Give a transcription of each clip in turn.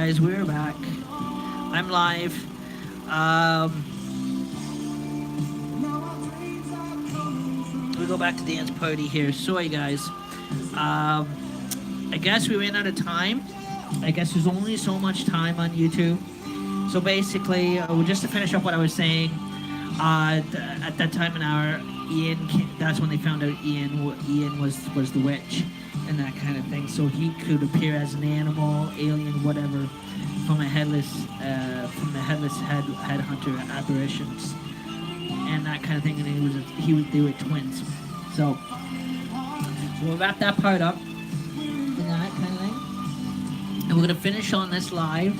Guys, we're back. I'm live. Um, we go back to dance party here. Sorry, guys. I guess we ran out of time. I guess there's only so much time on YouTube. So basically, just to finish up what I was saying, at that time in our that's when they found out Ian was the witch and that kind of thing. So he could appear as an animal, alien, whatever, from the headless headhunter apparitions and that kind of thing. And they were twins. So we'll wrap that part up and that kind of thing. And we're gonna finish on this live.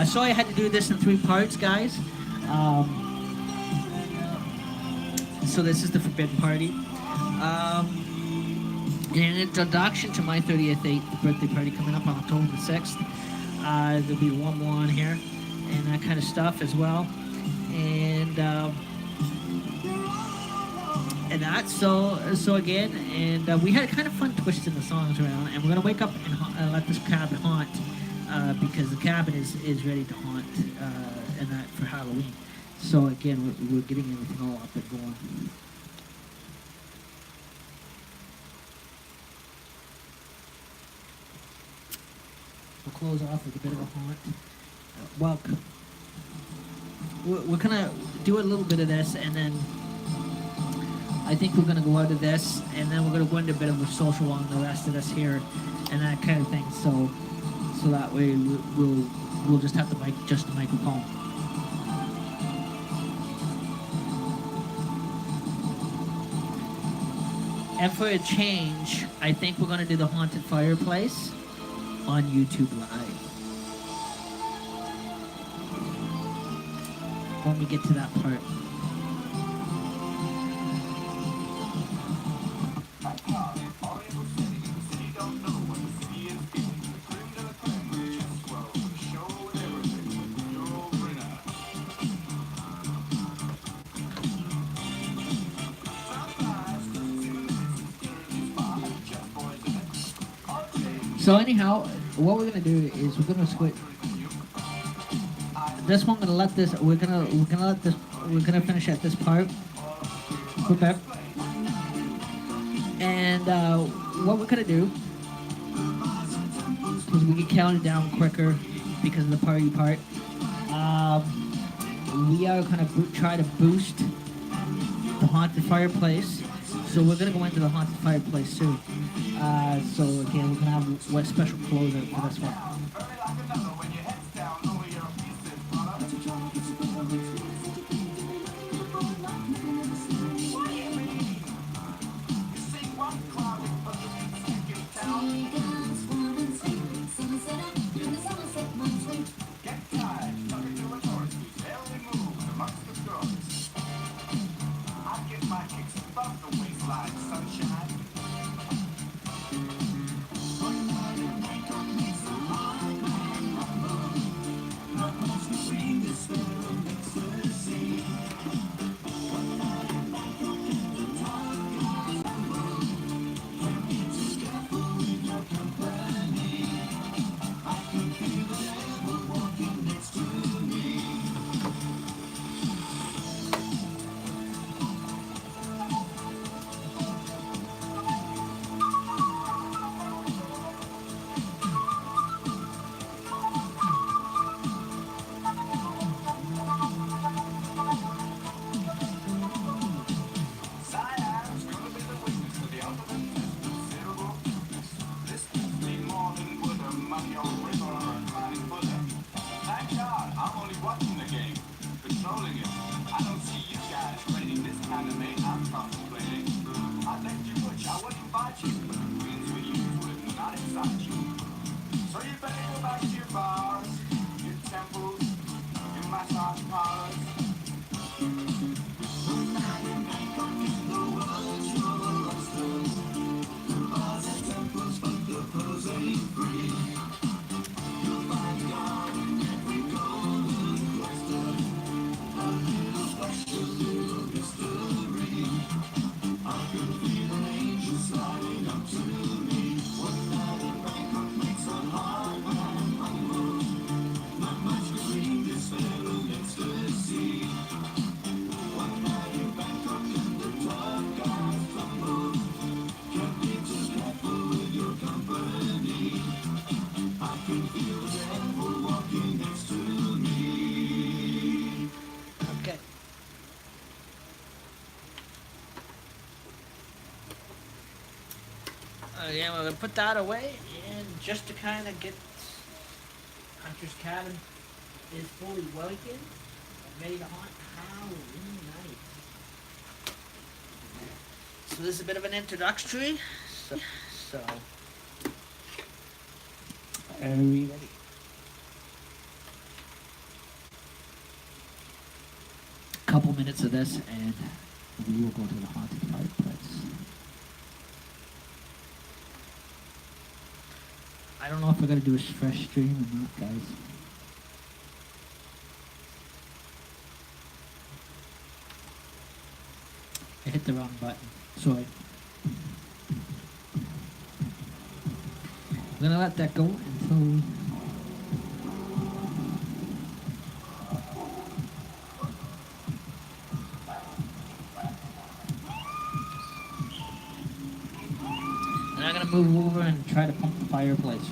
Sorry I had to do this in 3 parts, guys. So this is the Forbidden Party. In introduction to my 38th birthday party coming up on October the 6th. There'll be one more on here and that kind of stuff as well. And that, so again, and we had kind of fun twisting the songs around, and we're gonna wake up and let this cabin haunt, because the cabin is ready to haunt, and that for Halloween. So again, we're getting everything all up and going. We'll close off with a bit of a haunt. Well, we're gonna do a little bit of this, and then I think we're gonna go out of this, and then we're gonna go into a bit of a social on the rest of this here, and that kind of thing. So that way we'll just have the microphone. And for a change, I think we're gonna do the haunted fireplace on YouTube Live when we get to that part. So anyhow, what we're gonna do is we're gonna switch. This one, we're gonna finish at this part. Okay. And what we're gonna do, because we can count it down quicker because of the party part. We are gonna try to boost the haunted fireplace. So we're gonna go into the haunted fireplace soon. So again, we're gonna have a special closer for this one. And we're gonna put that away, and just to kind of get Hunter's Cabin is fully awakened and ready to haunt Halloween night. So this is a bit of an introductory. So are we ready? A couple minutes of this, and we will go to the haunted fireplace. I don't know if we're gonna do a fresh stream or not, guys. I hit the wrong button. Sorry. I'm gonna let that go until we... And I'm gonna move over and try to pump the fireplace.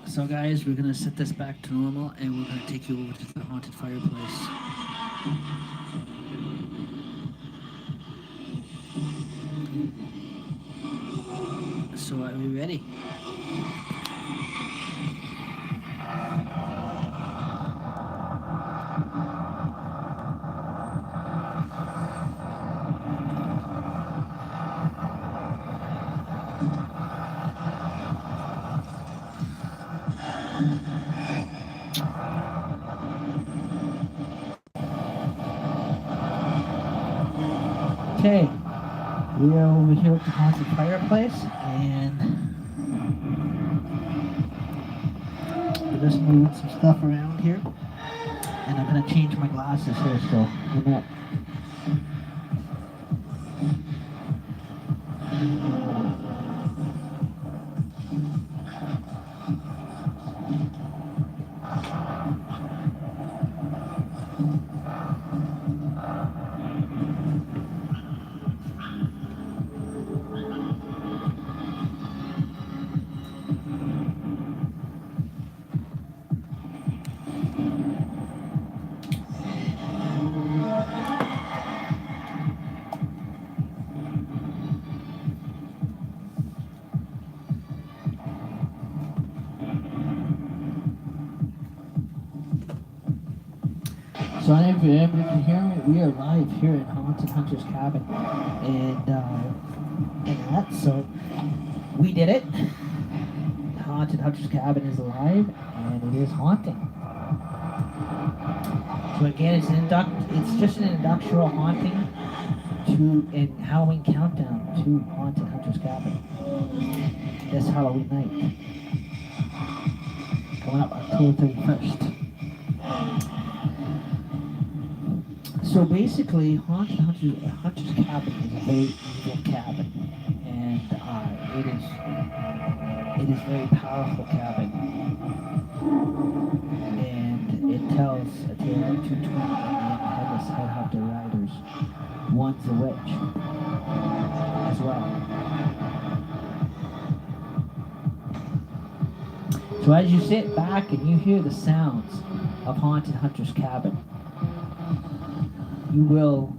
So guys, we're gonna set this back to normal and we're gonna take you over to the haunted fireplace. So are we ready? Okay, we are over here at the haunted fireplace, and we're just moving some stuff around here, and I'm gonna change my glasses here, so in a minute. So if you can hear me, we are live here at Haunted Hunter's Cabin, and that, so we did it. Haunted Hunter's Cabin is alive, and it is haunting. So again, it's just an industrial haunting to a Halloween countdown to Haunted Hunter's Cabin this Halloween night, coming up October 31st. So basically, Haunted Hunter's Cabin is a very evil cabin, and it is a very powerful cabin, and it tells a tale of two twin headless helicopter riders. One's a witch as well. So as you sit back and you hear the sounds of Haunted Hunter's Cabin, you will,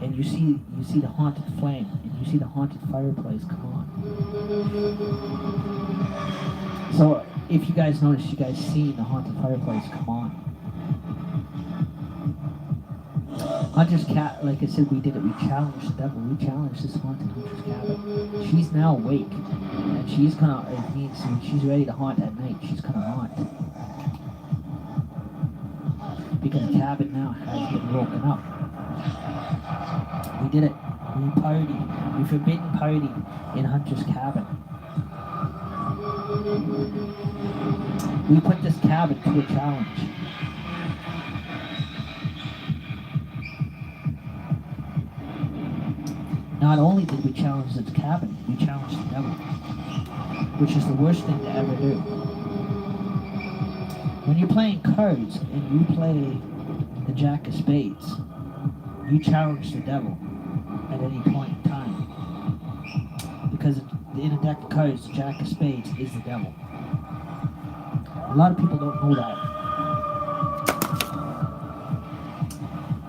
and you see the haunted flame, and you see the haunted fireplace come on. So if you guys notice, you guys see the haunted fireplace come on. Hunter's cat, like I said, we did it. We challenged the devil. We challenged this haunted Hunter's cabin. She's now awake, and she's gonna. It means when she's ready to haunt at night, she's gonna haunt. Because the cabin now has been woken up. We did it. We partied. We forbidden party in Hunter's cabin. We put this cabin to a challenge. Not only did we challenge this cabin, we challenged the devil, which is the worst thing to ever do. When you're playing cards and you play the Jack of Spades, you challenge the devil at any point in time. Because in a deck of cards, the Jack of Spades is the devil. A lot of people don't know that.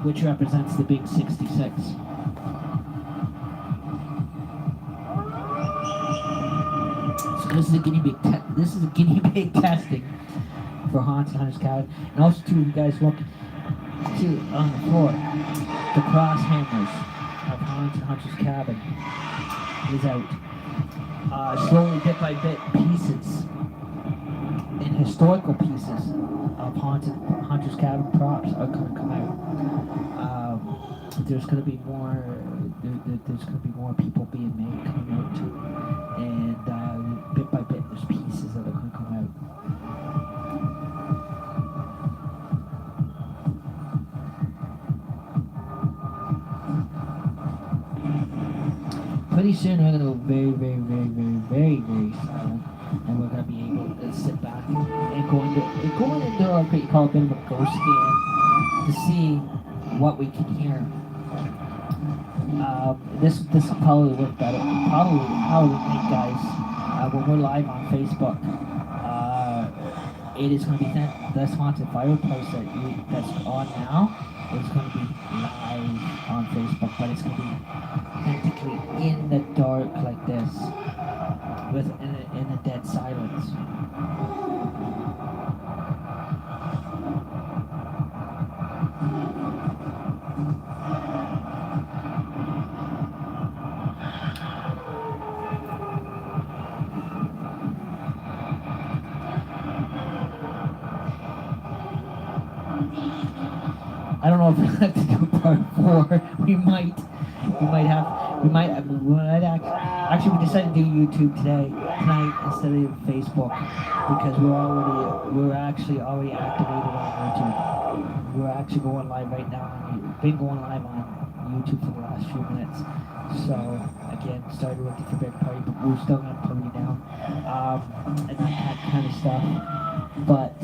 Which represents the big 66. So this is a guinea pig. This is a guinea pig testing for Haunted Hunter's Cabin. And also, too, if you guys look see on the floor, the cross hammers of Haunted Hunter's Cabin is out. Slowly, bit by bit, pieces and historical pieces of Haunted Hunter's Cabin props are going to come out. There's going to be more. There's going to be more people being made coming out too, and bit by bit, there's pieces that are going to come out. Pretty soon we're going to go very, very, very, very, very, very silent, and we're going to be able to sit back and go into what you call a bit of a ghost scan to see what we can hear. This will probably work better. Probably how we make, guys, when we're live on Facebook. It is going to be this haunted fireplace that's on now. It's going to be live on Facebook, but it's going to be practically in the dark like this, in a dead silence. I don't know if we have to do part 4. We might actually we decided to do YouTube tonight instead of Facebook because we're actually already activated on YouTube. We're actually going live right now. We've been going live on YouTube for the last few minutes. So again, started with the Forbidden Party, but we're still gonna put it down and that kind of stuff. But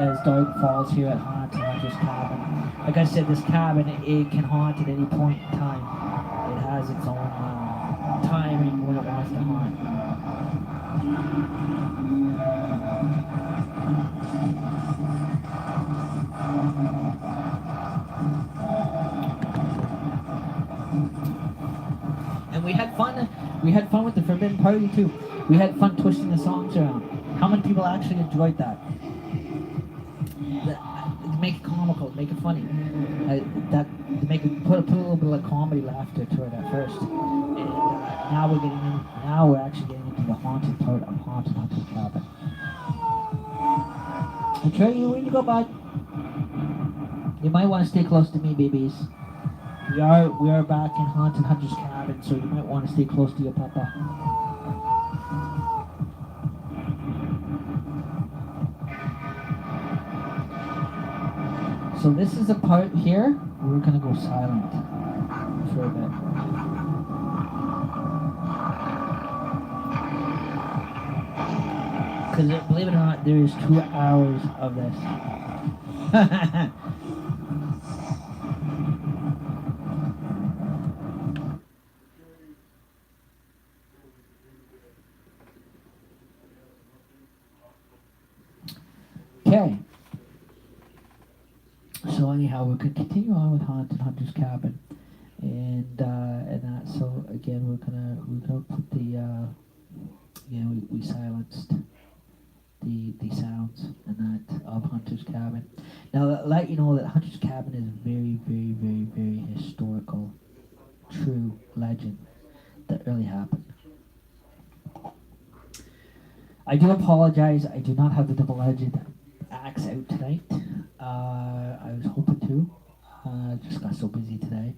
as dark falls here at Haunted Hunter's Cabin, like I said, this cabin, it can haunt at any point in time. It has its own timing when it wants to haunt. And we had fun with the Forbidden Party too. We had fun twisting the songs around. How many people actually enjoyed that? Make it comical, make it funny. Put a little bit of comedy laughter to it at first. And now we're actually getting into the haunted part of Haunted Hunter's Cabin. Okay, when you go by, you might want to stay close to me, babies. We are back in Haunted Hunter's Cabin, so you might want to stay close to your papa. So this is a part here, we're going to go silent for a bit. Because believe it or not, there is 2 hours of this. Okay. So anyhow, we could continue on with Haunted Hunter's Cabin, and that. So again, we're gonna put the we silenced the sounds and that of Hunter's Cabin. Now, let you know that Hunter's Cabin is a very, very, very, very historical, true legend that really happened. I do apologize. I do not have the double legend axe out tonight. I was hoping to. Just got so busy today.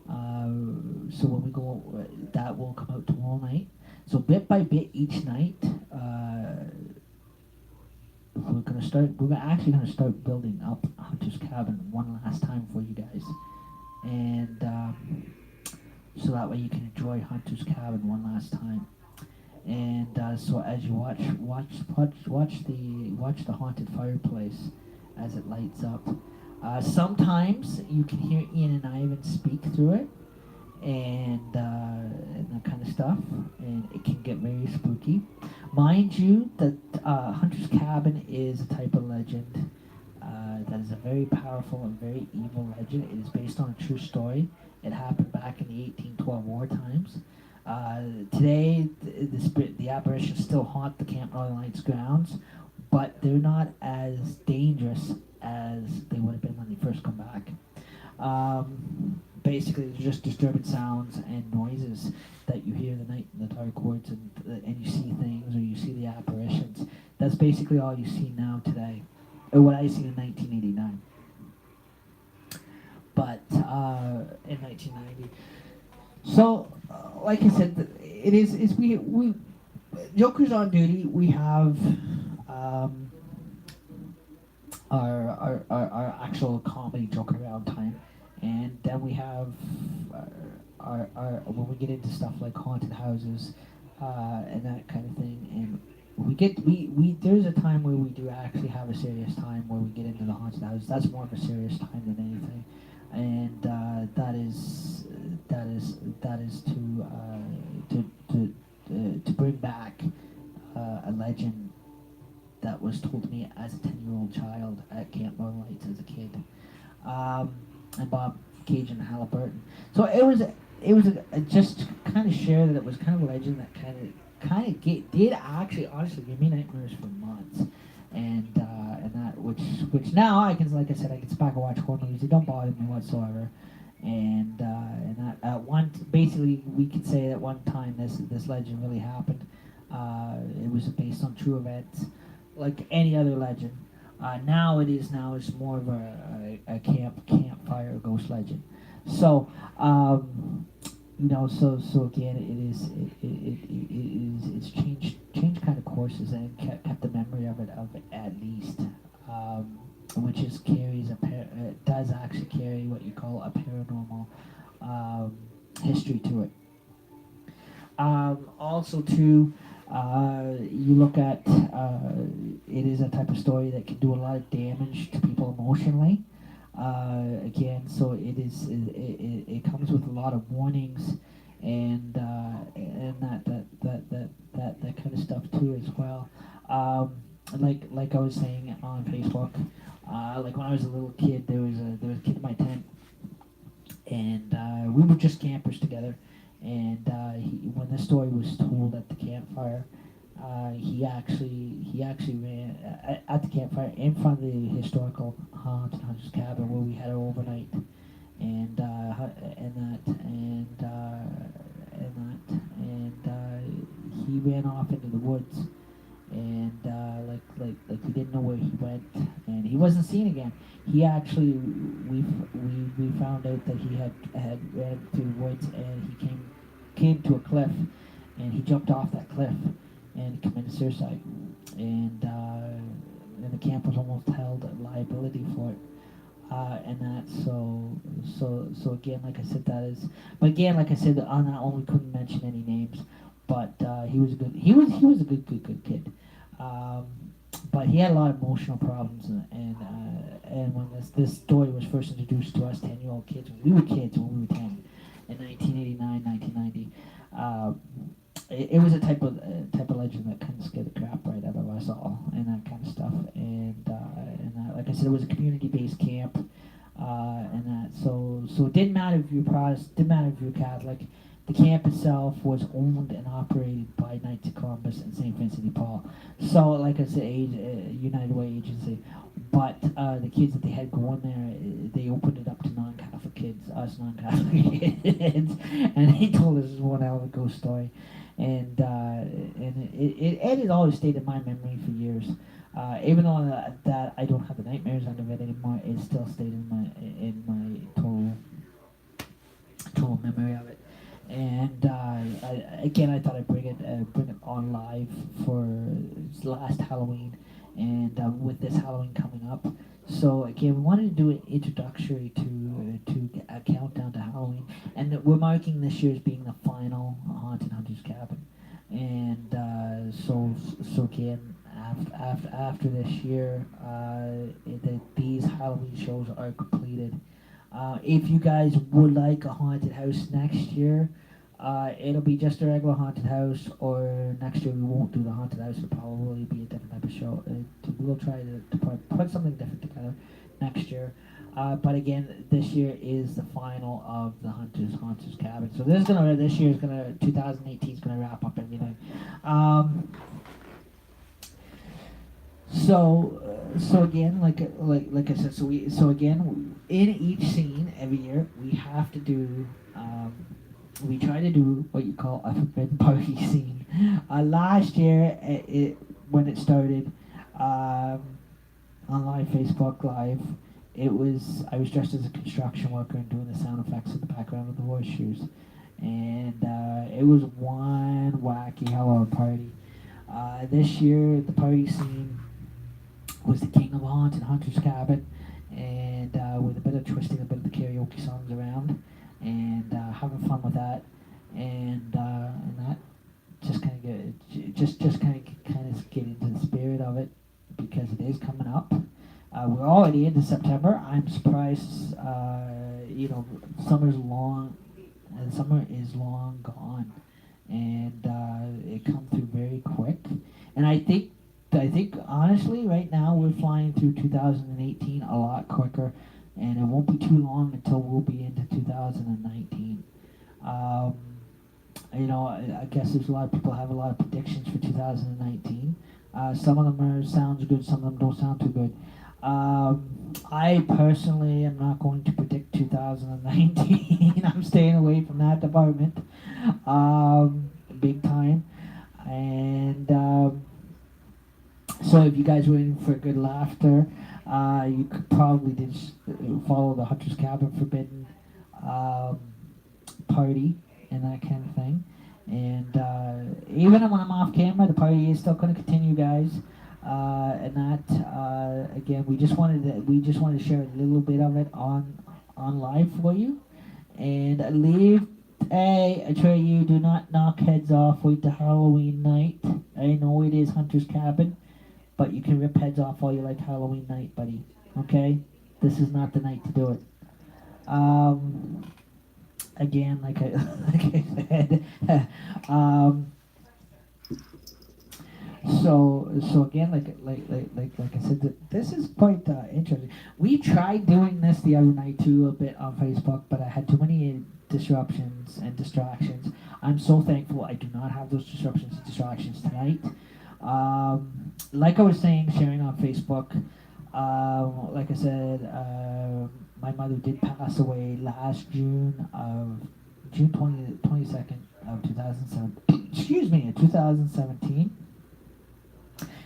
So when we go, that will come out tomorrow night. So bit by bit each night, we're actually gonna start building up Hunter's Cabin one last time for you guys, and so that way you can enjoy Hunter's Cabin one last time. And so as you watch the haunted fireplace as it lights up. Sometimes you can hear Ian and Ivan speak through it, and that kind of stuff, and it can get very spooky. Mind you, that Hunter's Cabin is a type of legend that is a very powerful and very evil legend. It is based on a true story. It happened back in the 1812 war times. Today, the apparitions still haunt the Camp Northern Lights grounds, but they're not as dangerous as they would have been when they first come back. Basically, they're just disturbing sounds and noises that you hear in the night in the dark woods, and you see things or you see the apparitions. That's basically all you see now today, or what I seen in 1989. But in 1990, so like I said, it is we Jokers on Duty. We have our actual comedy joke around time, and then we have our when we get into stuff like haunted houses and that kind of thing, and we there's a time where we do actually have a serious time where we get into the haunted houses. That's more of a serious time than anything, and that is to bring back a legend that was told to me as a 10-year-old child at Camp Northern Lights as a kid, and Bob Cage and Halliburton. So it was just kind of share that it was kind of a legend that kind of did actually honestly give me nightmares for months, and that which now I can, like I said, I can sit back and watch horror movies. They don't bother me whatsoever. And that basically we could say that one time this legend really happened. It was based on true events, like any other legend. Now it's more of a campfire ghost legend. So so again it's changed kind of courses and kept the memory of it at least. Which does actually carry what you call a paranormal history to it. Also, too, you look at it is a type of story that can do a lot of damage to people emotionally. Again, so it comes with a lot of warnings and that kind of stuff too as well. Like I was saying on Facebook, like when I was a little kid, there was a kid in my tent, and we were just campers together. And when this story was told at the campfire, he actually ran at the campfire in front of the historical haunted Hunter's Cabin where we had our overnight, and he ran off into the woods. And like we didn't know where he went, and he wasn't seen again. He actually we found out that he had ran through the woods, and he came to a cliff, and he jumped off that cliff and committed suicide, and the camp was almost held at liability for it. And that so again, like I said, but again, like I said, on that one we couldn't mention any names. But he was a good kid. But he had a lot of emotional problems, and when this story was first introduced to us 10-year-old kids, when we were 10 in 1989, 1990, it was a type of legend that kind of scared the crap right out of us all, and that kind of stuff. And like I said, it was a community-based camp, and that so So it didn't matter if you're Protestant, didn't matter if you're Catholic. The camp itself was owned and operated by Knights of Columbus and St. Vincent de Paul. So, like I said, United Way Agency. But the kids that they had going there, they opened it up to non-Catholic kids, us non-Catholic kids, and he told us this one hell of a ghost story, and it has always stayed in my memory for years. Even though that I don't have the nightmares out of it anymore, it still stayed in my total memory of it. And I thought I'd bring it on live for last Halloween, and with this Halloween coming up. So again, we wanted to do an introductory to a countdown to Halloween, and we're marking this year as being the final Haunted Hunter's Cabin. And so again, after this year, these Halloween shows are completed. If you guys would like a haunted house next year, it'll be just a regular haunted house, or next year we won't do the haunted house. It'll probably be a different type of show. We'll try to put something different together next year. But again, this year is the final of the Hunter's Cabin. So this year is gonna 2018 is gonna wrap up everything. So again, like I said, so again, in each scene every year we have to do. We try to do what you call a forbidden party scene. Last year, when it started on live Facebook Live, I was dressed as a construction worker and doing the sound effects in the background of the horseshoes, and it was one wacky hell of a party. This year, the party scene was the King of Haunted Hunter's Cabin, and with a bit of twisting, a bit of the karaoke songs around, and having fun with that, and that just kind of get into the spirit of it, because it is coming up. We're already into September. I'm surprised. Summer's long, and summer is long gone, and it come through very quick. And I think honestly, right now we're flying through 2018 a lot quicker, and it won't be too long until we'll be into 2019. I guess there's a lot of people have a lot of predictions for 2019. Some of them sounds good, some of them don't sound too good. I personally am not going to predict 2019. I'm staying away from that department, big time. And so if you guys were in for good laughter, you could probably just follow the Hunter's Cabin Forbidden party and that kind of thing. And even when I'm off camera, the party is still going to continue, guys. And that again, we just wanted to share a little bit of it on live for you, and leave. I tell you, do not knock heads off. Wait till Halloween night. I know it is Hunter's Cabin, but you can rip heads off all you like Halloween night, buddy. Okay, this is not the night to do it. Again, like I said, so again, like I said, this is quite interesting. We tried doing this the other night too, a bit on Facebook, but I had too many disruptions and distractions. I'm so thankful I do not have those disruptions and distractions tonight. Like I was saying, sharing on Facebook, like I said, my mother did pass away last June 22nd of 2007. Excuse me, in 2017.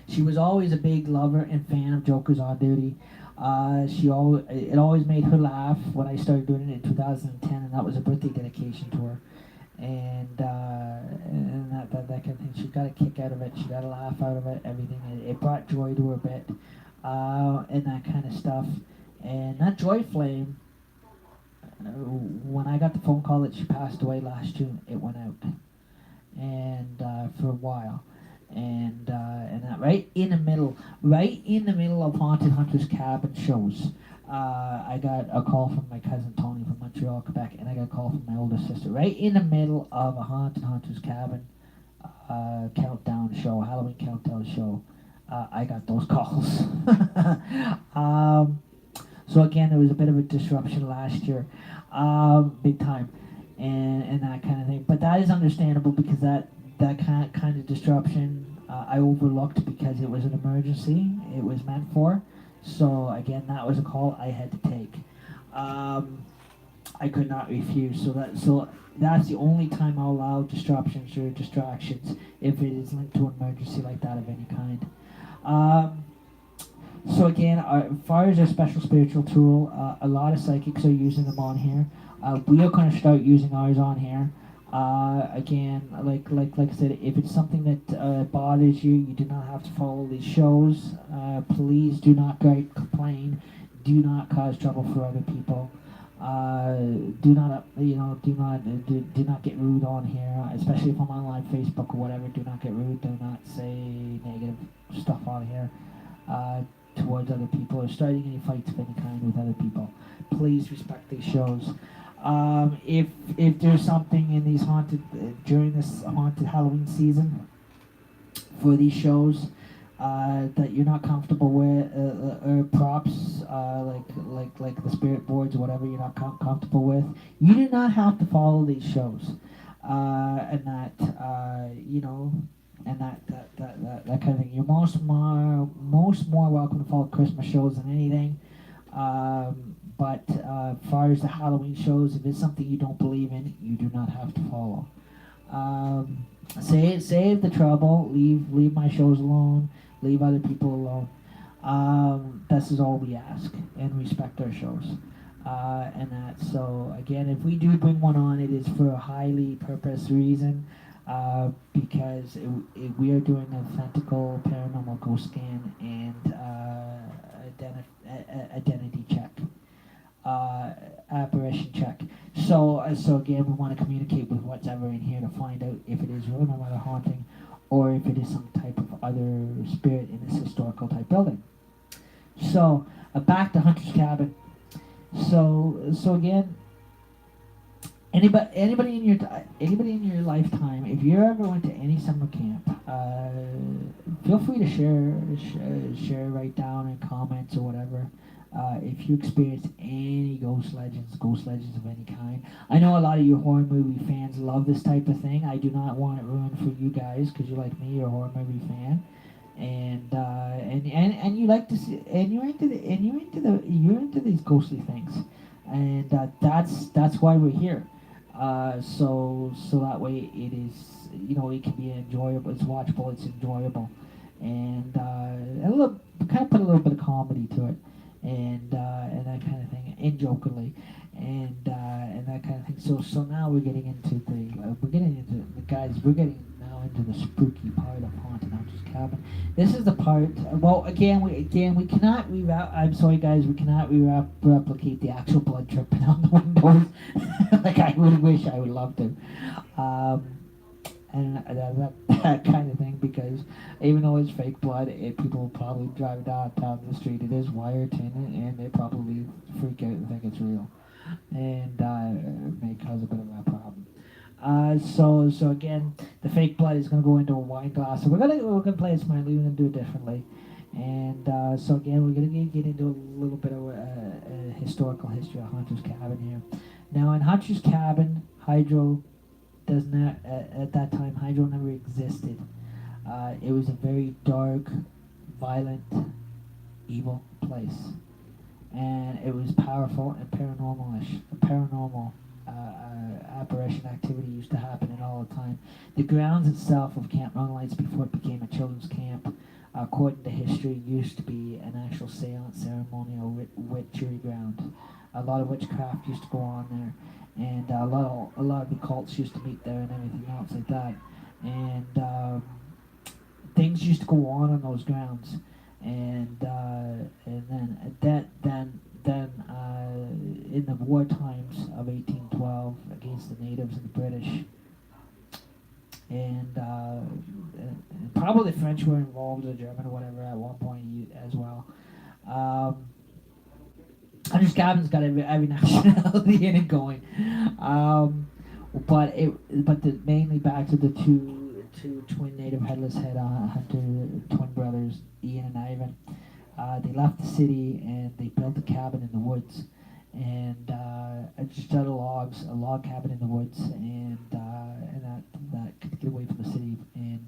She was always a big lover and fan of Jokers on Duty. It always made her laugh when I started doing it in 2010, and that was a birthday dedication to her. And that kind of thing. She got a kick out of it. She got a laugh out of it. Everything. It brought joy to her bit, and that kind of stuff. And that joy flame, when I got the phone call that she passed away last June, it went out, and for a while. And that right in the middle of Haunted Hunter's Cabin shows, I got a call from my cousin Tony from Montreal, Quebec, and I got a call from my older sister. Right in the middle of a Haunted Hunter's Cabin countdown show, Halloween countdown show, I got those calls. So again, there was a bit of a disruption last year, big time, and that kind of thing. But that is understandable because that kind of disruption I overlooked because it was an emergency. It was meant for. So again, that was a call I had to take. I could not refuse. So that's the only time I'll allow disruptions or distractions if it is linked to an emergency like that of any kind. So again, as far as a special spiritual tool, a lot of psychics are using them on here. We are going to start using ours on here. Again, like I said, if it's something that bothers you, you do not have to follow these shows. Please do not complain. Do not cause trouble for other people. Do not get rude on here, especially if I'm on live Facebook or whatever. Do not get rude. Do not say negative stuff on here towards other people or starting any fights of any kind with other people. Please respect these shows. If there's something in these during this haunted Halloween season for these shows that you're not comfortable with, or props like the spirit boards or whatever you're not comfortable with, you do not have to follow these shows, and that and that kind of thing. You're most more welcome to follow Christmas shows than anything. But as far as the Halloween shows, if it's something you don't believe in, you do not have to follow. Save the trouble. Leave my shows alone. Leave other people alone. This is all we ask, and respect our shows. And that. So again, if we do bring one on, it is for a highly purpose reason. Because we are doing an authentical paranormal ghost scan and identity check, apparition check. So again, we want to communicate with what's ever in here to find out if it is real or haunting, or if it is some type of other spirit in this historical type building. So back to Hunter's Cabin. So again. Anybody in your lifetime, if you ever went to any summer camp, feel free to share, write down in comments or whatever. If you experienced any ghost legends of any kind. I know a lot of you horror movie fans love this type of thing. I do not want it ruined for you guys because you're like me, you're a horror movie fan, and you like to see, and you're into these ghostly things, and that's why we're here. So that way it is, it can be enjoyable, it's watchable, it's enjoyable, and kind of put a little bit of comedy to it, and that kind of thing, and jokingly, and that kind of thing. So now we're getting into the spooky part of Haunted Hunter's Cabin. This is the part. Well, again, we cannot I'm sorry, guys. We cannot replicate the actual blood dripping on the windows, like I would wish. I would love to, and that kind of thing. Because even though it's fake blood, people will probably drive down the street. It is wire tinted, and they probably freak out and think it's real, and it may cause a bit of a problem. So again, the fake blood is going to go into a wine glass. So we're gonna play it smartly. We're gonna do it differently, and so again, we're gonna get into a little bit of a historical history of Hunter's Cabin here. Now, in Hunter's Cabin, Hydro does not at that time. Hydro never existed. It was a very dark, violent, evil place, and it was powerful and paranormal. Apparition activity used to happen in all the time. The grounds itself of Camp Northern Lights, before it became a children's camp, according to history, used to be an actual seance, ceremonial witchery ground. A lot of witchcraft used to go on there, and a lot of the cults used to meet there and everything else like that. And things used to go on those grounds, and then in the war times of 1812 against the natives and the British, and probably the French were involved, or German or whatever at one point as well. Hunter's Cabin's got every nationality in it going, but mainly back to the two twin native headless head hunter twin brothers, Ian and Ivan. They left the city and they built a cabin in the woods, and just out of logs, a log cabin in the woods, and that could get away from the city. And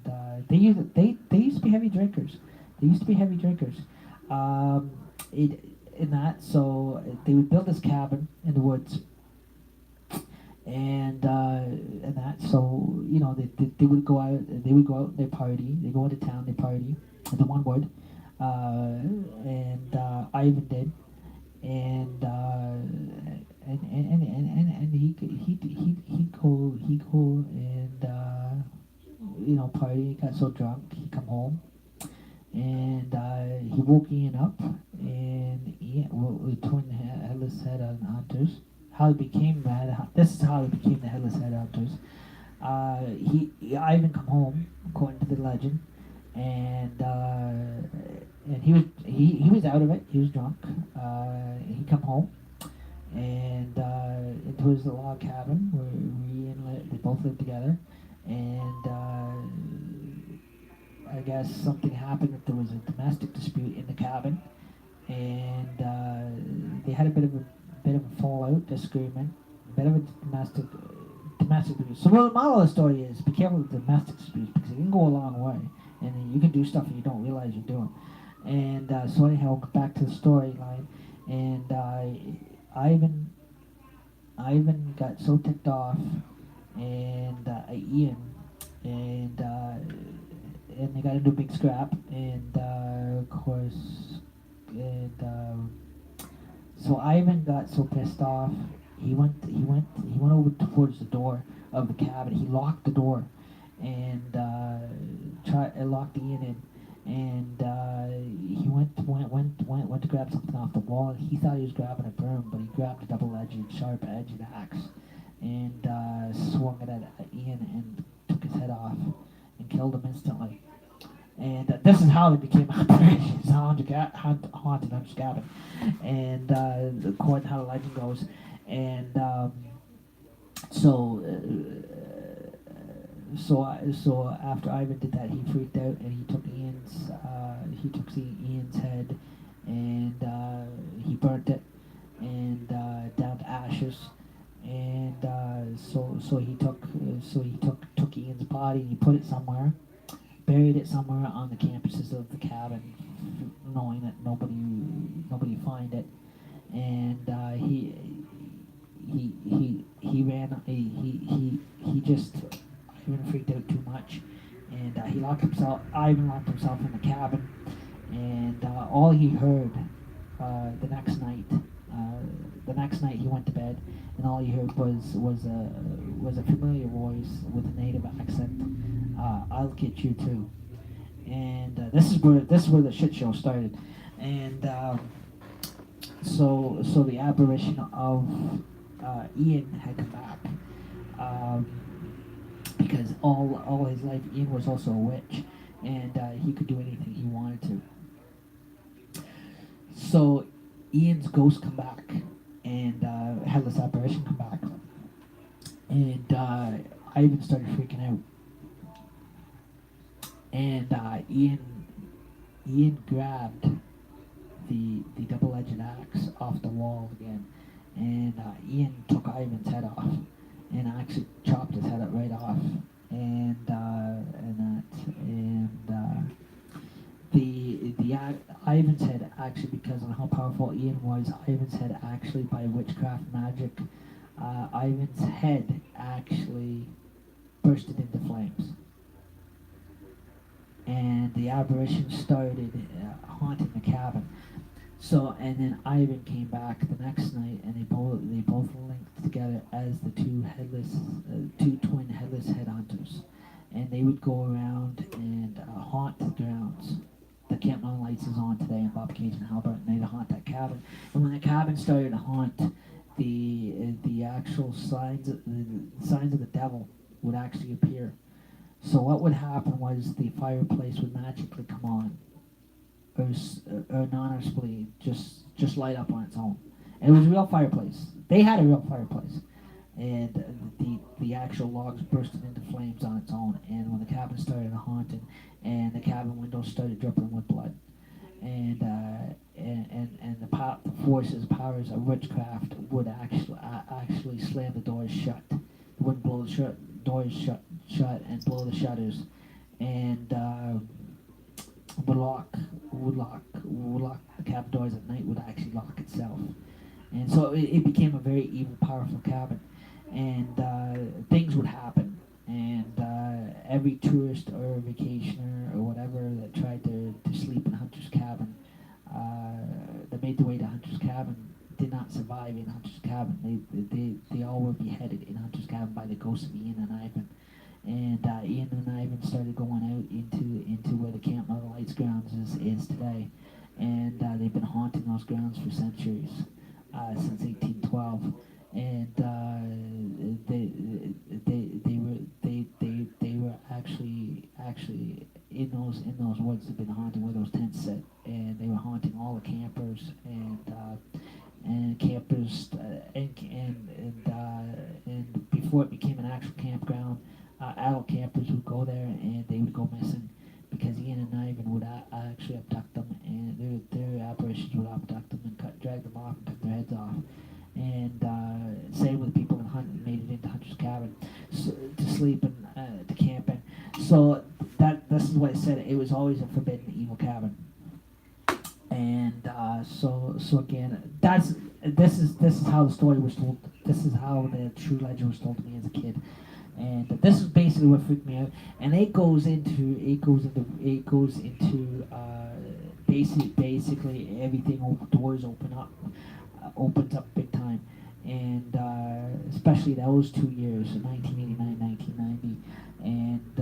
they used to be heavy drinkers. They used to be heavy drinkers. It in that so they would build this cabin in the woods, and that so they would go out, they party, they go into town, they party, and the one would, and Ivan did, and he'd go and party. He got so drunk he come home, and he woke Ian up, and Ian, well, twin headless head on hunters. How they became this is how they became the headless head hunters. Ivan come home according to the legend, and he was out of it. He was drunk. He come home, and into his log cabin where they both lived together, and I guess something happened that there was a domestic dispute in the cabin, and they had a bit of a fallout, disagreement, a bit of a domestic abuse. So the moral of the story is be careful with domestic abuse because it can go a long way, and you can do stuff you don't realize you're doing. And so anyhow, back to the storyline, and Ivan got so ticked off, and Ian, and they got into a big scrap, and of course, and so Ivan got so pissed off, he went over towards the door of the cabin. He locked the door, and locked Ian in, and he went to grab something off the wall. And he thought he was grabbing a broom, but he grabbed a double-edged, sharp-edged axe, and swung it at Ian and took his head off and killed him instantly. And this is how they became operations haunted Hunter's Cabin, and according to how the legend goes, and so after Ivan did that, he freaked out and he took Ian's head, and he burnt it and down to ashes, and so he took Ian's body and he put it somewhere. Buried it somewhere on the campuses of the cabin, knowing that nobody find it, and he just freaked out too much, and Ivan locked himself in the cabin, and all he heard the next night he went to bed, and all he heard was a familiar voice with a native accent. I'll get you too, and this is where the shit show started, and so the apparition of Ian had come back, because all his life Ian was also a witch, and he could do anything he wanted to. So Ian's ghost come back, and headless apparition come back, and Ivan started freaking out. And Ian grabbed the double-edged axe off the wall again, and Ian took Ivan's head off, and actually chopped his head right off, Ivan's head actually, because of how powerful Ian was, Ivan's head actually by witchcraft magic, Ivan's head actually bursted into flames. And the apparition started haunting the cabin. So, and then Ivan came back the next night, and they both linked together as the two twin headless headhunters, and they would go around and haunt the grounds. The Camp Northern Lights is on today in Bob Cage and Halbert, and they'd haunt that cabin. And when the cabin started to haunt, the actual signs of the devil would actually appear. So what would happen was the fireplace would magically come on, or non-noticeably just light up on its own. And it was a real fireplace. They had a real fireplace, and the actual logs bursted into flames on its own. And when the cabin started haunting, and the cabin windows started dripping with blood, and the forces, powers of witchcraft would actually slam the doors shut. They wouldn't blow the doors shut and blow the shutters, and would lock the cabin doors at night. Would actually lock itself, and so it became a very evil, powerful cabin, and things would happen, and every tourist or vacationer or whatever that tried to sleep in Hunter's cabin, that made their way to Hunter's cabin, did not survive in Hunter's cabin. They all were beheaded in Hunter's cabin by the ghosts of Ian and Ivan. And Ian and Ivan started going out into where the Camp Northern Lights grounds is today, and they've been haunting those grounds for centuries, since 1812. And they were actually in those woods. They've been haunting where those tents sit, and they were haunting all the campers and campers and before it became an actual campground, adult campers would go there and they would go missing because Ian and Ivan would actually abduct them, and their apparitions would abduct them and drag them off and cut their heads off. And same with people in Hunt made it into Hunter's cabin to sleep and to camp in. So this is what I said. It was always a forbidden evil cabin. And so again, this is how the story was told. This is how the true legend was told to me as a kid. And this is basically what freaked me out. And it goes into basically everything. Doors opens up big time, and especially those 2 years, 1989, 1990, and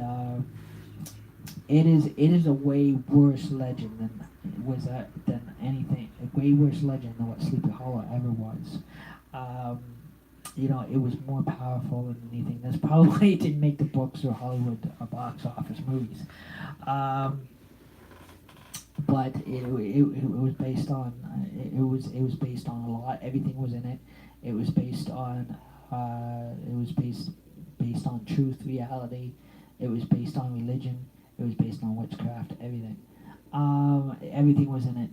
it is a way worse legend than anything. A way worse legend than what Sleepy Hollow ever was. It was more powerful than anything. That's probably why it didn't make the books or Hollywood box office movies. But it was based on it was based on a lot. Everything was in it. It was based on based on truth, reality. It was based on religion. It was based on witchcraft. Everything. Everything was in it.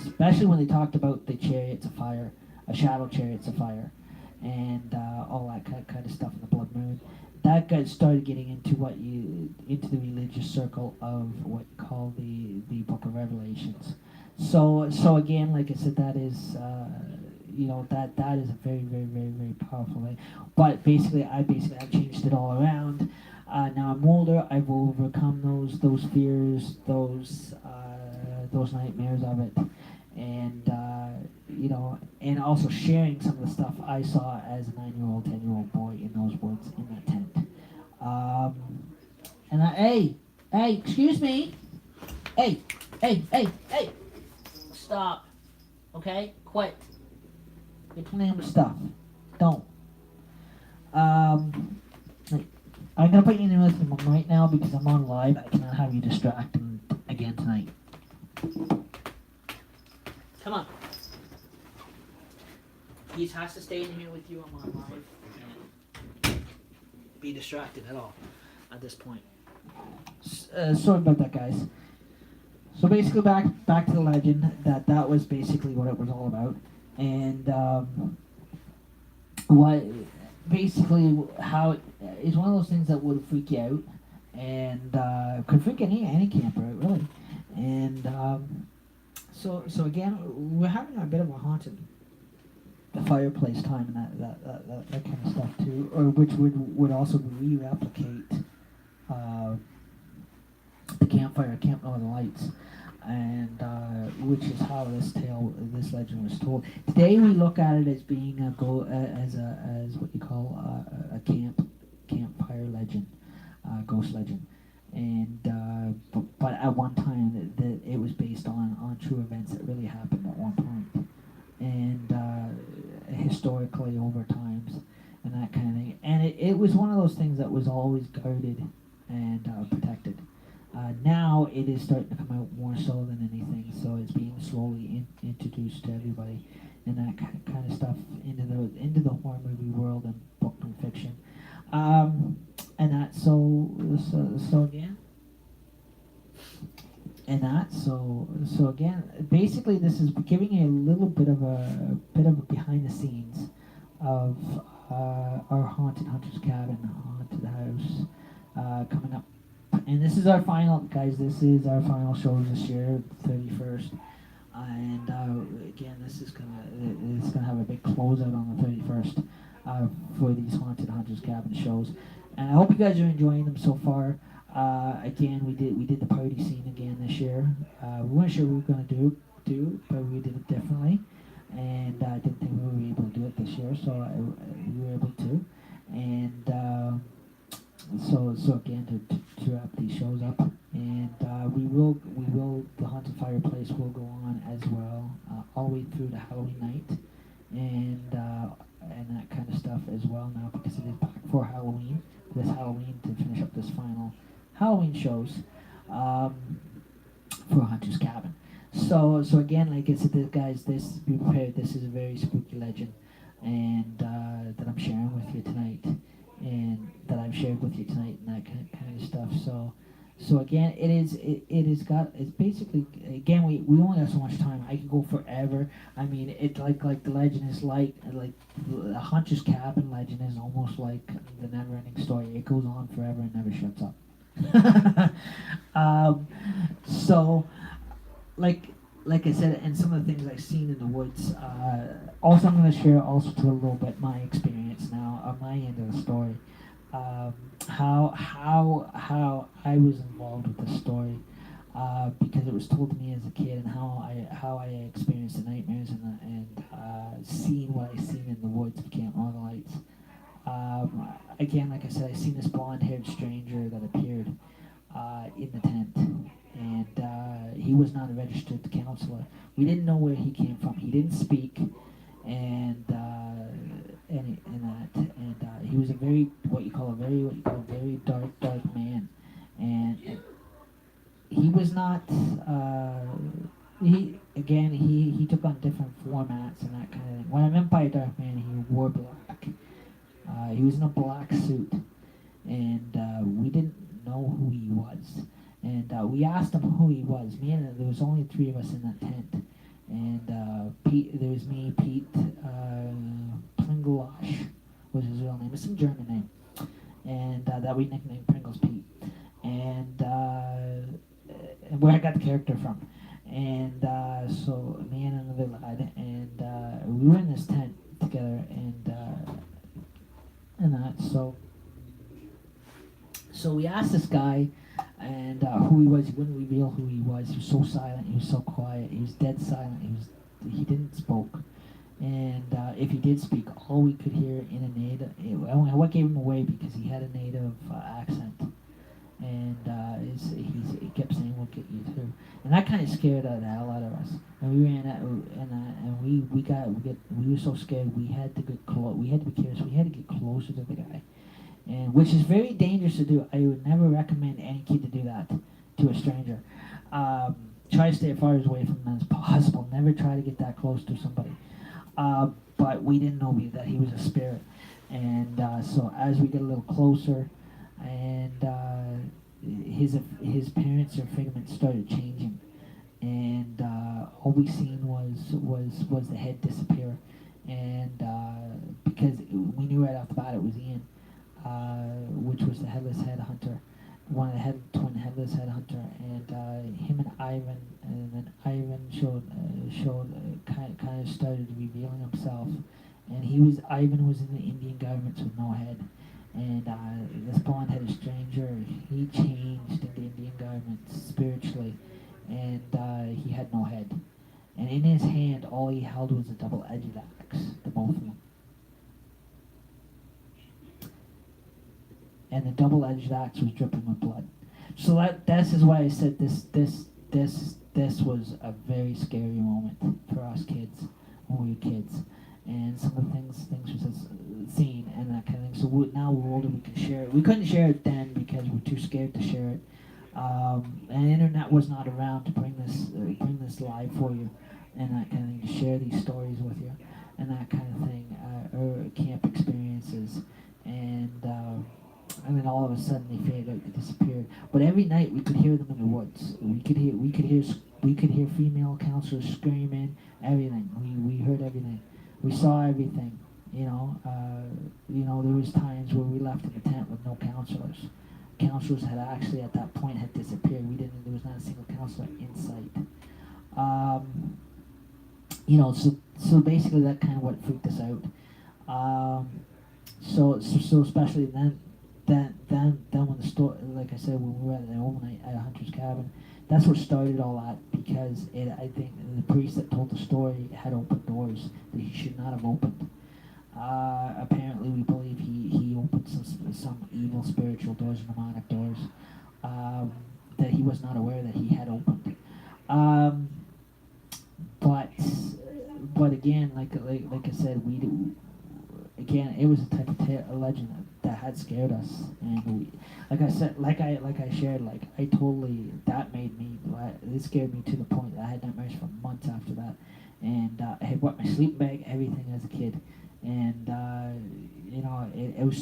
Especially when they talked about the chariots of fire, shadow chariots of fire, and all that kind of stuff in the Blood Moon. That started getting into into the religious circle of what you call the Book of Revelations. So again, like I said, that is that is a very, very, very, very powerful thing. But basically I changed it all around. Now I'm older. I've overcome those fears, those nightmares of it, and and also sharing some of the stuff I saw as a 9-year-old, 10-year-old boy in those woods in that tent. Hey, excuse me. Hey, stop. Okay, quit. You're playing with stuff. Don't. I'm gonna put you in with him right now because I'm on live. I cannot have you distracted again tonight. Come on. He has to stay in here with you. I'm on live. Can't be distracted at all at this point. Sorry about that, guys. So basically, back to the legend. That was basically what it was all about, and how it's one of those things that would freak you out, and could freak any camper out really, and so again, we're having a bit of a haunted the fireplace time and that kind of stuff too, or which would also replicate the campfire, Camp Northern Lights, and which is how this legend was told. Today we look at it as being as what you call a campfire legend, ghost legend, and but at one time it was based on true events that really happened at one point, and historically over times and that kind of thing. And it was one of those things that was always guarded and protected. Now it is starting to come out more so than anything, so it's being slowly introduced to everybody and that kind of stuff into the horror movie world and book and fiction. And that so again. and that. So again, basically, this is giving you a little bit of a behind the scenes of our haunted hunters cabin, haunted house coming up. And this is our final, guys. This is our final show this year, 31st. And again, it's gonna have a big closeout on the 31st for these haunted hunters cabin shows. And I hope you guys are enjoying them so far. Again, we did the party scene again this year. We weren't sure we were gonna do, but we did it differently. And I didn't think we were able to do it this year, so we were able to. And so again to wrap these shows up, and we will the haunted fireplace will go on as well all the way through to Halloween night, and that kind of stuff as well now, because it is back for Halloween this Halloween to finish up this final Halloween shows for Hunter's Cabin. So again, like I said, guys, this be prepared. This is a very spooky legend, and that I'm sharing with you tonight, and that I've shared with you tonight, and that kind of stuff. So again, it's basically, again, we only have so much time. I could go forever. I mean, it's like the legend is like the Hunter's Cabin legend is almost like the never-ending story. It goes on forever and never shuts up. So, like I said, and some of the things I've seen in the woods. Also, I'm going to share also to a little bit my experience now on my end of the story. How I was involved with the story, because it was told to me as a kid, and how I experienced the nightmares and seeing what I seen in the woods of Camp Northern Lights. Again, like I said, I seen this blonde-haired stranger that appeared in the tent, and he was not a registered counselor. We didn't know where he came from. He didn't speak, and he was a very what you call a very dark man, and he was not. He took on different formats and that kind of thing. What I meant by a dark man, he wore black. He was in a black suit, and we didn't know who he was. And we asked him who he was. There was only 3 of us in that tent. And Pete, there was me, Pete, Pringlosh was his real name. It's some German name. And that we nicknamed Pringles Pete. And where I got the character from. And so me and another lad, and we were in this tent together, and that. So we asked this guy, and who he was. He wouldn't reveal who he was. He was so silent. He was so quiet. He was dead silent. He didn't spoke. And if he did speak, all we could hear in a native. What gave him away, because he had a native accent, and he kept saying, "We'll get you through," and that kind of scared the hell out of us. And we ran out, and we were so scared. We had to get close. We had to be curious. We had to get closer to the guy. And which is very dangerous to do. I would never recommend any kid to do that to a stranger. Try to stay as far away from them as possible. Never try to get that close to somebody. But we didn't know that he was a spirit. And so as we get a little closer, and his parents or figments started changing, and all we seen was the head disappear. And because we knew right off the bat it was Ian. Which was the headless head hunter, one of the twin headless head hunter, and him and Ivan, and then Ivan showed kind of started revealing himself, and Ivan was in the Indian government with no head, and this blonde-headed stranger, he changed in the Indian government spiritually, and he had no head, and in his hand all he held was a double-edged axe, the both of them. And the double-edged axe was dripping with blood. So this is why I said this was a very scary moment for us kids when we were kids, and some of the things was seen and that kind of thing. So now we're older, we can share it. We couldn't share it then because we're too scared to share it, and the internet was not around to bring this live for you and that kind of thing, to share these stories with you and that kind of thing, or camp experiences, and then all of a sudden they faded out, they disappeared. But but every night we could hear them in the woods. We could hear female counselors screaming, everything. We heard everything. We saw everything. There was times where we left in the tent with no counselors. Counselors had actually at that point had disappeared. There was not a single counselor in sight. So basically that kind of what freaked us out. So especially then when the story, like I said, when we were at the overnight at a hunter's cabin, that's what started all that, because I think the priest that told the story had opened doors that he should not have opened. Apparently, we believe he opened some evil spiritual doors, mnemonic doors, that he was not aware that he had opened. But again, like I said, it was a type of a legend that had scared us, and I shared, that made me, it scared me to the point that I had nightmares for months after that, and I had wet my sleeping bag, everything as a kid, and it was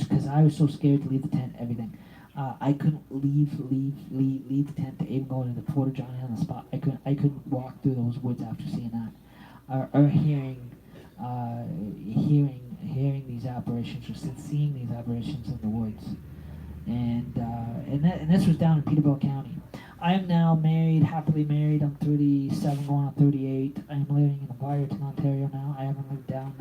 because I was so scared to leave the tent, everything. I couldn't leave the tent to even go into the porta john on the spot. I couldn't walk through those woods after seeing that, or hearing these apparitions, or seeing these apparitions in the woods, and this was down in Peterborough County. I am now happily married. I'm 37, going on 38. I'm living in Byerton, Ontario now. I haven't lived down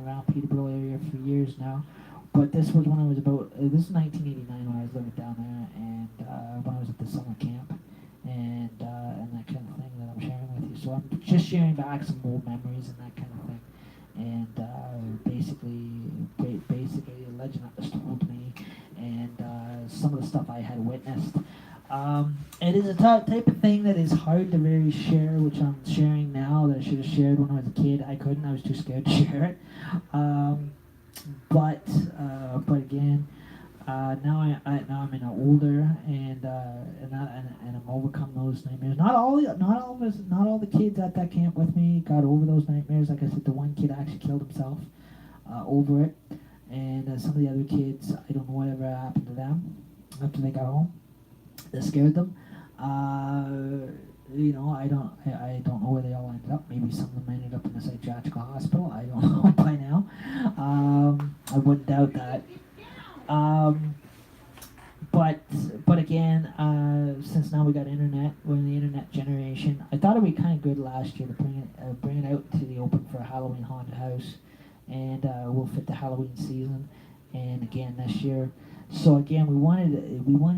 around Peterborough area for years now. But this was when I was this is 1989 when I was living down there, and when I was at the summer camp, and that kind of thing that I'm sharing with you. So I'm just sharing back some old memories and that kind of thing, and basically a legend that was told to me, and some of the stuff I had witnessed. It is a type of thing that is hard to really share, which I'm sharing now, that I should have shared when I was a kid. I couldn't. I was too scared to share it. But again, now I'm older, and I'm overcome those nightmares. Not all the kids at that camp with me got over those nightmares. Like I said, the one kid actually killed himself over it, and some of the other kids, I don't know whatever happened to them after they got home. That scared them. I don't know where they all ended up. Maybe some of them ended up in a psychiatric hospital. I don't know by now. I wouldn't doubt that. But again, since now we got internet, we're in the internet generation. I thought it'd be kind of good last year to bring it out to the open for a Halloween haunted house, and we'll fit the Halloween season. And again this year. So again, we wanted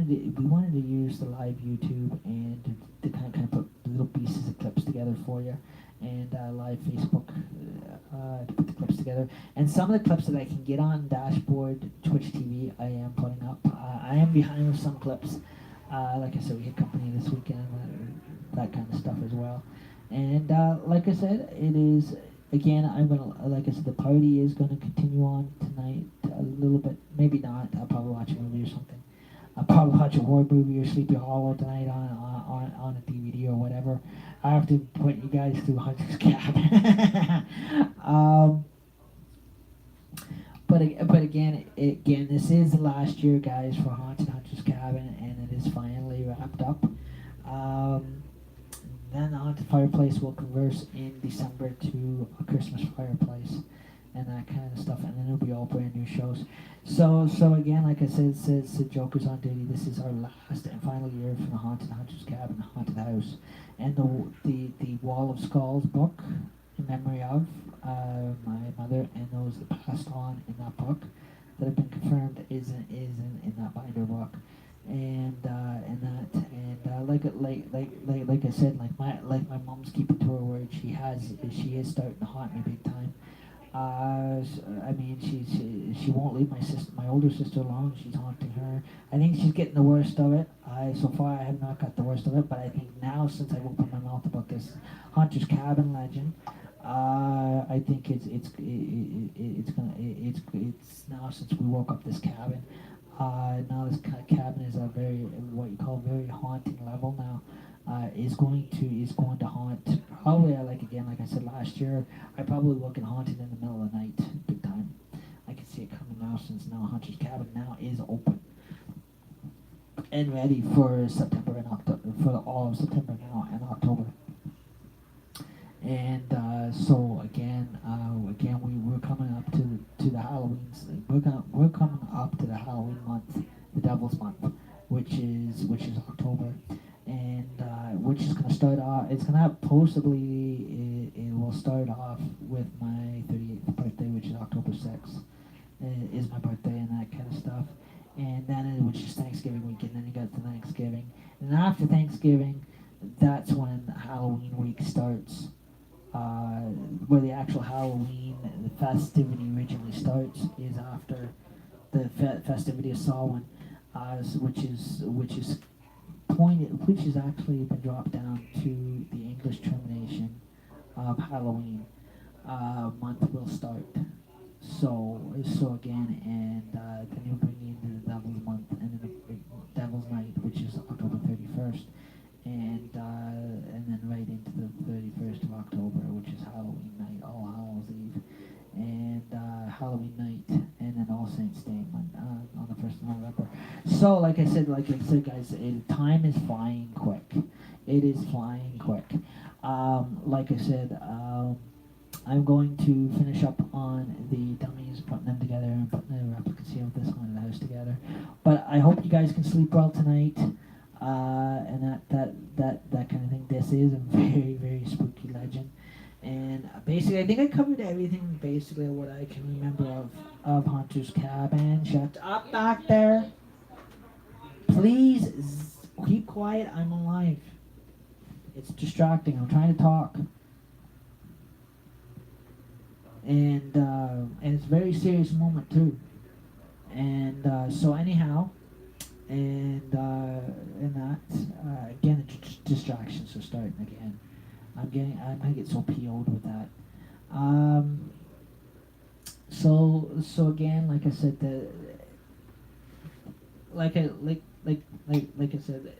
to use the live YouTube and to kind of put little pieces of clips together for you, and live Facebook to put the clips together. And some of the clips that I can get on Dashboard Twitch TV, I am putting up. I am behind with some clips. Like I said, we had company this weekend, that kind of stuff as well. And like I said, it is. Again, like I said, the party is gonna continue on tonight a little bit. Maybe not. I'll probably watch a movie or something. I'll probably watch a horror movie or Sleepy Hollow tonight on a DVD or whatever. I have to put you guys through Hunter's Cabin. But again, this is the last year, guys, for Hunter's Cabin, and it is finally wrapped up. Then the Haunted Fireplace will converse in December to a Christmas fireplace and that kind of stuff, and then it'll be all brand new shows. So again, like I said, Joker's on Duty. This is our last and final year for the Hunter's Cabin, Haunted House, and the Wall of Skulls book in memory of my mother and those that passed on in that book that have been confirmed is in that binder book. Like I said, like my mom's keeping to her word. She is starting to haunt me big time. I mean, she won't leave my older sister alone. She's haunting her. I think she's getting the worst of it. So far I have not got the worst of it, but I think now, since I've opened my mouth about this Hunter's Cabin legend, I think it's now, since we woke up this cabin. Now this cabin is a what you call very haunting level now. Is going to haunt probably, like I said last year, I probably will get haunted in the middle of the night big time. I can see it coming now, since now Hunter's Cabin now is open. and ready for September and October, for all of September now and October. And so again, we're coming up to the Halloween. We're coming up to the Halloween month, the Devil's month, which is October, and which is gonna start off. It's gonna have possibly it will start off with my 38th birthday, which is October 6th. Is my birthday and that kind of stuff, and then which is Thanksgiving weekend. Then you got the Thanksgiving, and after Thanksgiving, that's when Halloween week starts. Where the actual Halloween the festivity originally starts is after the festivity of Samhain, which has actually been dropped down to the English termination of Halloween. Month will start. So again, and then you'll bring in the Devil's month and then the Devil's night, which is October 31st. And then right into the 31st of October, which is Halloween night, All Hallows Eve, and Halloween night, and then All Saints Day on the 1st of November. So, like I said, guys, time is flying quick. It is flying quick. Like I said, I'm going to finish up on the dummies, putting them together, and putting the replicacy of this haunted house together. But I hope you guys can sleep well tonight. And that kind of thing. This is a very, very spooky legend, and basically, I think I covered everything. Basically, what I can remember of Hunter's Cabin. Shut up back there. Please keep quiet. I'm alive. It's distracting. I'm trying to talk, and it's a very serious moment too. And so anyhow. And that again, the distractions are starting again. I might get so PO'd with that. So again, like I said, like I said,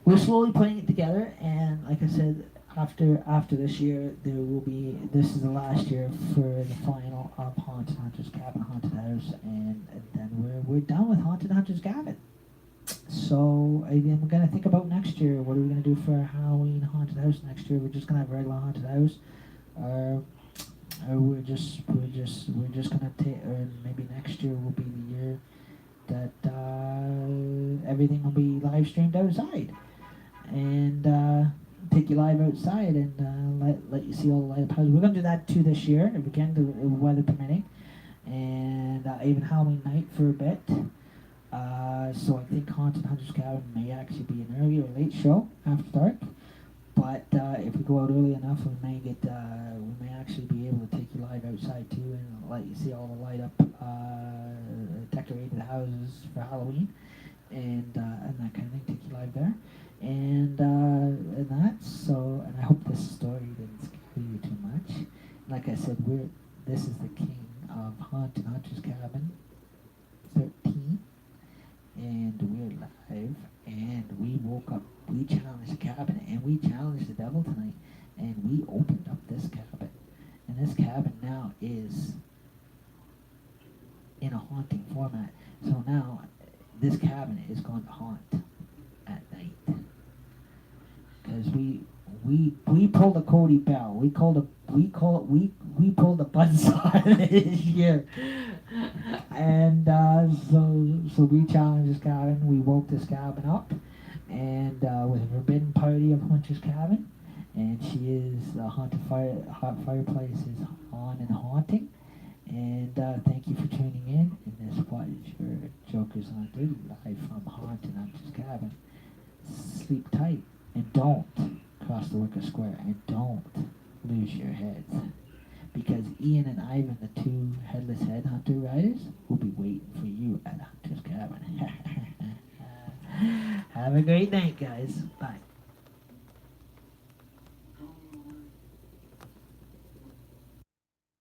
we're slowly putting it together, and like I said, after this year, this is the last year for the final of Hunter's Cabin Haunted House, and then we're done with Hunter's Cabin. So again, we're gonna think about next year. What are we gonna do for our Halloween haunted house next year? We're just gonna have a regular haunted house, or we're just gonna take, or maybe next year will be the year that everything will be live streamed outside, and take you live outside and let you see all the light up houses. We're gonna do that too this year if we can, the weather permitting, and even Halloween night for a bit. So I think Hunter's Cabin may actually be an early or late show after dark. But if we go out early enough, we may actually be able to take you live outside too and let you see all the light up, decorated houses for Halloween, and that kind of thing. Take you live there, and I hope this story didn't scare you too much. Like I said, this is the king of Hunter's Cabin 13, and we're live, and we woke up. We challenged the cabin, and we challenged the devil tonight, and we opened up this cabin, and this cabin now is in a haunting format. So now this cabin is going to haunt at night, because we pulled a Cody Bell. We pulled a buzzsaw this year, and so we challenged this cabin. We woke this cabin up, and with a forbidden party of Hunter's Cabin, and she is the hot fireplace is on and haunting. And thank you for tuning in. And this was your Joker's Haunted live from Hunter's Cabin. Sleep tight and don't cross the Wicker Square, and don't lose your heads, because Ian and Ivan, the two headless headhunter riders, will be waiting for you at Hunter's Cabin. Have a great night, guys. Bye.